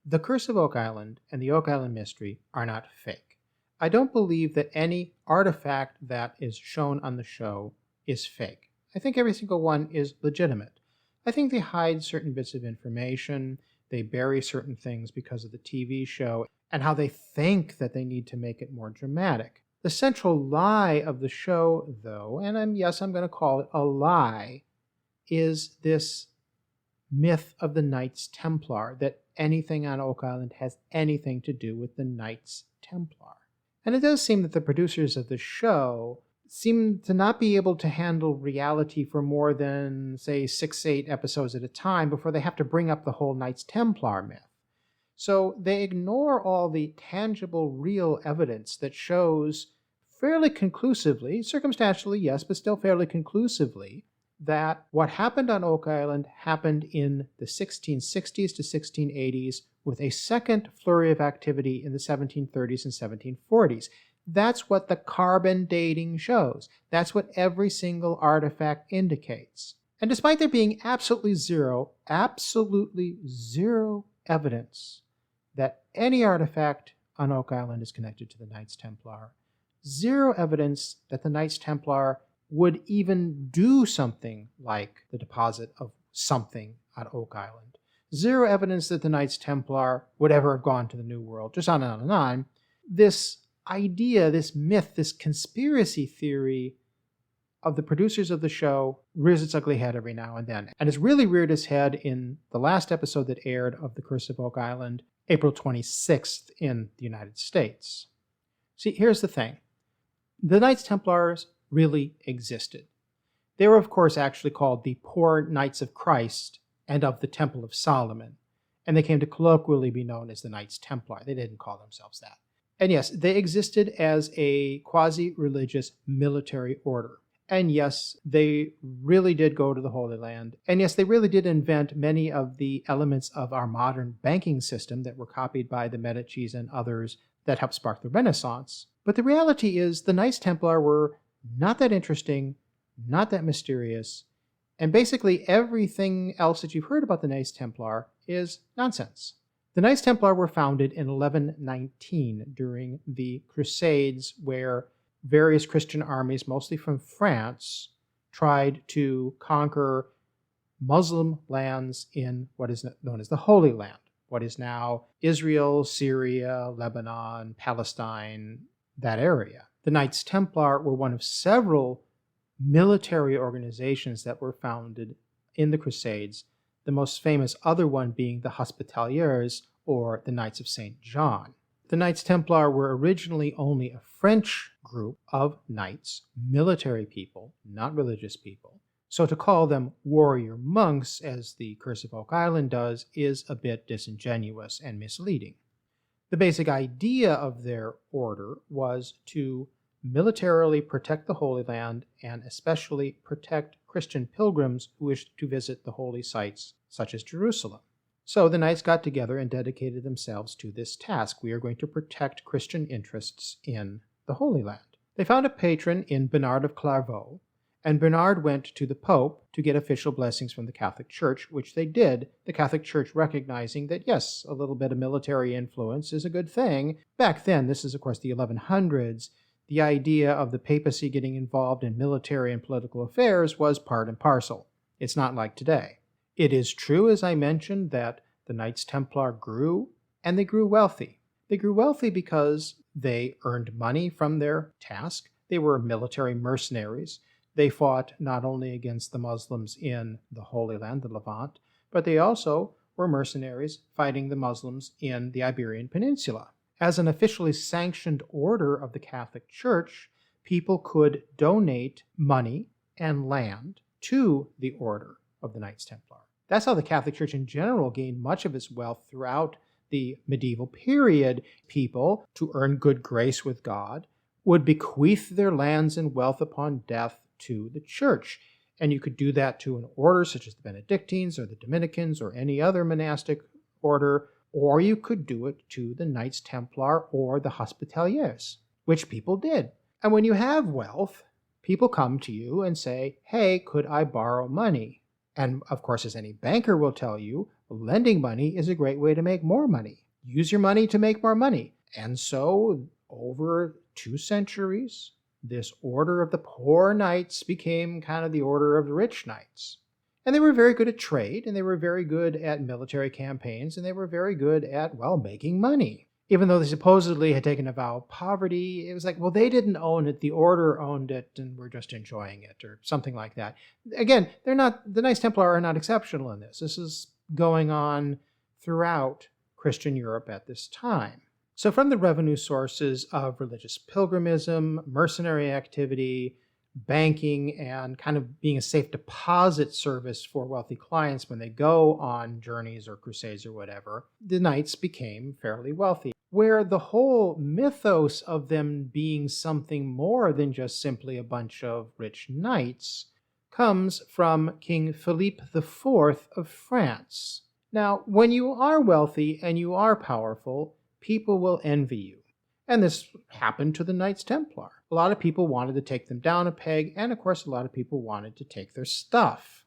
The Curse of Oak Island and the Oak Island Mystery are not fake. I don't believe that any artifact that is shown on the show is fake. I think every single one is legitimate. I think they hide certain bits of information, they bury certain things because of the TV show, and how they think that they need to make it more dramatic. The central lie of the show, though, and I'm going to call it a lie, is this myth of the Knights Templar, that anything on Oak Island has anything to do with the Knights Templar. And it does seem that the producers of the show seem to not be able to handle reality for more than, say, 6-8 episodes at a time before they have to bring up the whole Knights Templar myth. So they ignore all the tangible, real evidence that shows fairly conclusively, circumstantially, yes, but still fairly conclusively, that what happened on Oak Island happened in the 1660s to 1680s with a second flurry of activity in the 1730s and 1740s. That's what the carbon dating shows. That's what every single artifact indicates. And despite there being absolutely zero evidence that any artifact on Oak Island is connected to the Knights Templar, zero evidence that the Knights Templar would even do something like the deposit of something on Oak Island. Zero evidence that the Knights Templar would ever have gone to the New World, just on and on and on. This idea, this myth, this conspiracy theory of the producers of the show rears its ugly head every now and then. And it's really reared its head in the last episode that aired of The Curse of Oak Island, April 26th in the United States. See, here's the thing. The Knights Templars really existed. They were, of course, actually called the Poor Knights of Christ and of the Temple of Solomon, and they came to colloquially be known as the Knights Templar. They didn't call themselves that. And yes, they existed as a quasi-religious military order. And yes, they really did go to the Holy Land. And yes, they really did invent many of the elements of our modern banking system that were copied by the Medicis and others that helped spark the Renaissance. But the reality is the Knights Templar were not that interesting, not that mysterious, and basically everything else that you've heard about the Knights Templar is nonsense. The Knights Templar were founded in 1119 during the Crusades, where various Christian armies, mostly from France, tried to conquer Muslim lands in what is known as the Holy Land, what is now Israel, Syria, Lebanon, Palestine, that area. The Knights Templar were one of several military organizations that were founded in the Crusades, the most famous other one being the Hospitaliers, or the Knights of St. John. The Knights Templar were originally only a French group of knights, military people, not religious people. So to call them warrior monks, as the Curse of Oak Island does, is a bit disingenuous and misleading. The basic idea of their order was to militarily protect the Holy Land and especially protect Christian pilgrims who wished to visit the holy sites such as Jerusalem. So the knights got together and dedicated themselves to this task. We are going to protect Christian interests in the Holy Land. They found a patron in Bernard of Clairvaux, and Bernard went to the Pope to get official blessings from the Catholic Church, which they did, the Catholic Church recognizing that, yes, a little bit of military influence is a good thing. Back then, this is of course the 1100s, the idea of the papacy getting involved in military and political affairs was part and parcel. It's not like today. It is true, as I mentioned, that the Knights Templar grew, and they grew wealthy. They grew wealthy because they earned money from their task. They were military mercenaries. They fought not only against the Muslims in the Holy Land, the Levant, but they also were mercenaries fighting the Muslims in the Iberian Peninsula. As an officially sanctioned order of the Catholic Church, people could donate money and land to the order of the Knights Templar. That's how the Catholic Church in general gained much of its wealth throughout the medieval period. People, to earn good grace with God, would bequeath their lands and wealth upon death to the church. And you could do that to an order such as the Benedictines or the Dominicans or any other monastic order, or you could do it to the Knights Templar or the Hospitaliers, which people did. And when you have wealth, people come to you and say, hey, could I borrow money? And of course, as any banker will tell you, lending money is a great way to make more money. Use your money to make more money. And so, over 2 centuries, this order of the poor knights became kind of the order of the rich knights. And they were very good at trade, and they were very good at military campaigns, and they were very good at, well, making money. Even though they supposedly had taken a vow of poverty, it was like, well, they didn't own it, the order owned it, and we're just enjoying it, or something like that. Again, the Knights Templar are not exceptional in this. This is going on throughout Christian Europe at this time. So from the revenue sources of religious pilgrimism, mercenary activity, banking, and kind of being a safe deposit service for wealthy clients when they go on journeys or crusades or whatever, the knights became fairly wealthy. Where the whole mythos of them being something more than just simply a bunch of rich knights comes from King Philippe IV of France. Now, when you are wealthy and you are powerful, people will envy you. And this happened to the Knights Templar. A lot of people wanted to take them down a peg, and of course a lot of people wanted to take their stuff.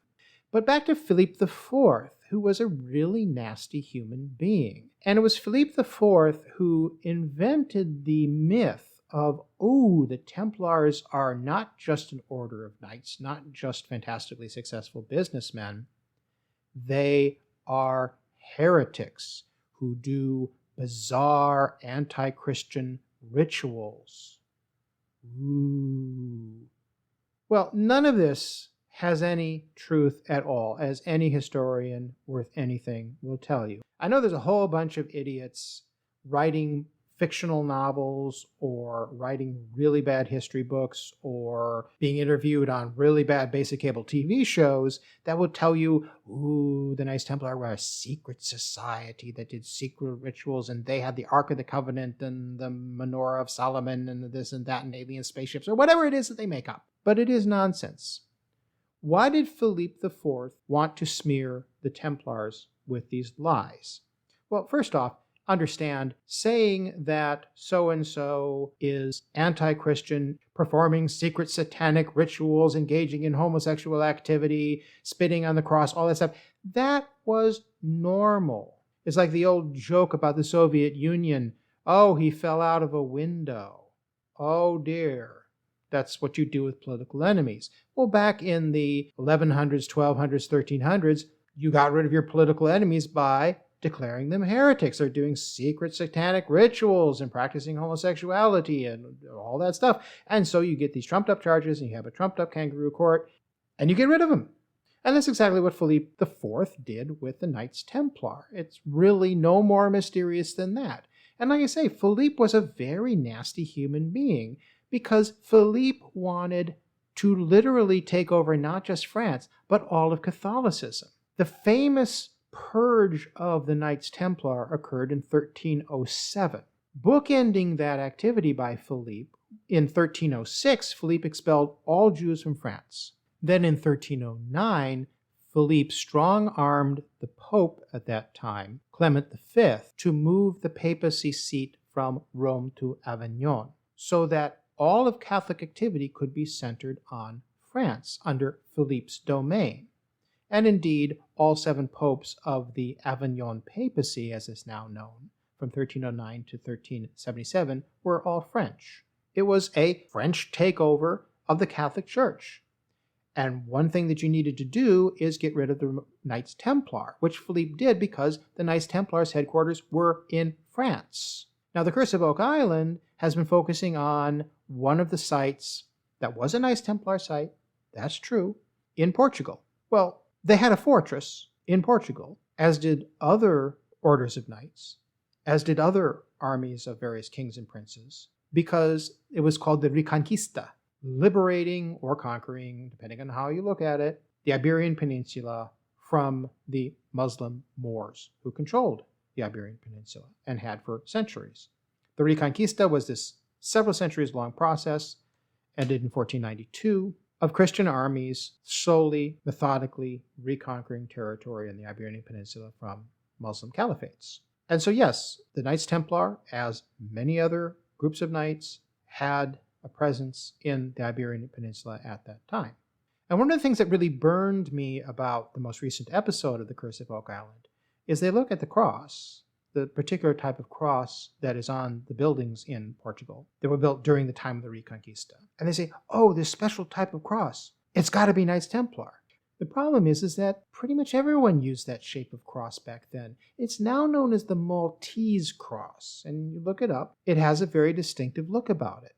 But back to Philippe IV, who was a really nasty human being. And it was Philippe IV who invented the myth of, oh, the Templars are not just an order of knights, not just fantastically successful businessmen. They are heretics who do bizarre anti-Christian rituals. Ooh. Well, none of this has any truth at all, as any historian worth anything will tell you. I know there's a whole bunch of idiots writing fictional novels or writing really bad history books or being interviewed on really bad basic cable TV shows that will tell you, ooh, the Knights Templar were a secret society that did secret rituals, and they had the Ark of the Covenant and the Menorah of Solomon and this and that and alien spaceships or whatever it is that they make up. But it is nonsense. Why did Philippe IV want to smear the Templars with these lies? Well, first off, understand saying that so-and-so is anti-Christian, performing secret satanic rituals, engaging in homosexual activity, spitting on the cross, all that stuff, that was normal. It's like the old joke about the Soviet Union. Oh, he fell out of a window. Oh dear. That's what you do with political enemies. Well, back in the 1100s, 1200s, 1300s, you got rid of your political enemies by declaring them heretics or doing secret satanic rituals and practicing homosexuality and all that stuff. And so you get these trumped up charges and you have a trumped up kangaroo court and you get rid of them. And that's exactly what Philippe IV did with the Knights Templar. It's really no more mysterious than that. And like I say, Philippe was a very nasty human being because Philippe wanted to literally take over not just France, but all of Catholicism. The famous purge of the Knights Templar occurred in 1307. Bookending that activity by Philippe, in 1306, Philippe expelled all Jews from France. Then in 1309, Philippe strong-armed the Pope at that time, Clement V, to move the papacy seat from Rome to Avignon, so that all of Catholic activity could be centered on France under Philippe's domain. And indeed, all 7 popes of the Avignon papacy, as is now known, from 1309 to 1377, were all French. It was a French takeover of the Catholic Church. And one thing that you needed to do is get rid of the Knights Templar, which Philippe did because the Knights Templar's headquarters were in France. Now, the Curse of Oak Island has been focusing on one of the sites that was a Knights Templar site, that's true, in Portugal. Well, they had a fortress in Portugal, as did other orders of knights, as did other armies of various kings and princes, because it was called the Reconquista, liberating or conquering, depending on how you look at it, the Iberian Peninsula from the Muslim Moors who controlled the Iberian Peninsula and had for centuries. The Reconquista was this several centuries long process, ended in 1492, of Christian armies slowly, methodically reconquering territory in the Iberian Peninsula from Muslim caliphates. And so yes, the Knights Templar, as many other groups of knights, had a presence in the Iberian Peninsula at that time. And one of the things that really burned me about the most recent episode of The Curse of Oak Island is they look at the cross, the particular type of cross that is on the buildings in Portugal that were built during the time of the Reconquista. And they say, oh, this special type of cross, it's got to be Knights Templar. The problem is that pretty much everyone used that shape of cross back then. It's now known as the Maltese cross, and you look it up, it has a very distinctive look about it.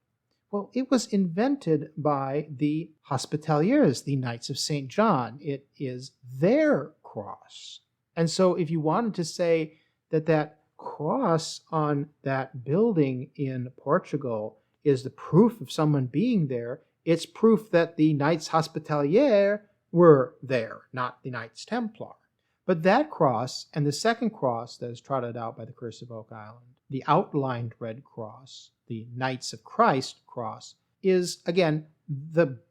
Well, it was invented by the Hospitaliers, the Knights of St. John. It is their cross. And so if you wanted to say that that cross on that building in Portugal is the proof of someone being there, it's proof that the Knights Hospitalier were there, not the Knights Templar. But that cross and the second cross that is trotted out by the Curse of Oak Island, the outlined red cross, the Knights of Christ cross, is, again,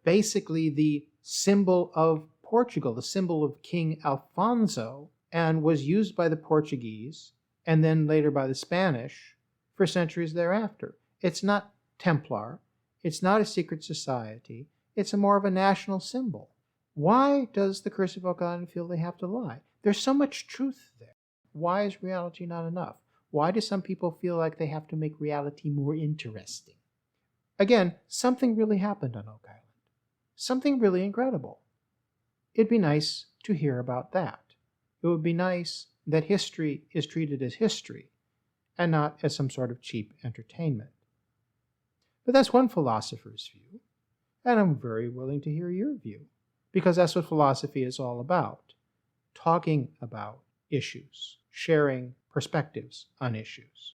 basically the symbol of Portugal, the symbol of King Alfonso, and was used by the Portuguese and then later by the Spanish for centuries thereafter. It's not Templar. It's not a secret society. It's more of a national symbol. Why does the Curse of Oak Island feel they have to lie? There's so much truth there. Why is reality not enough? Why do some people feel like they have to make reality more interesting? Again, something really happened on Oak Island. Something really incredible. It'd be nice to hear about that. It would be nice that history is treated as history and not as some sort of cheap entertainment. But that's one philosopher's view, and I'm very willing to hear your view, because that's what philosophy is all about. Talking about issues, sharing perspectives on issues.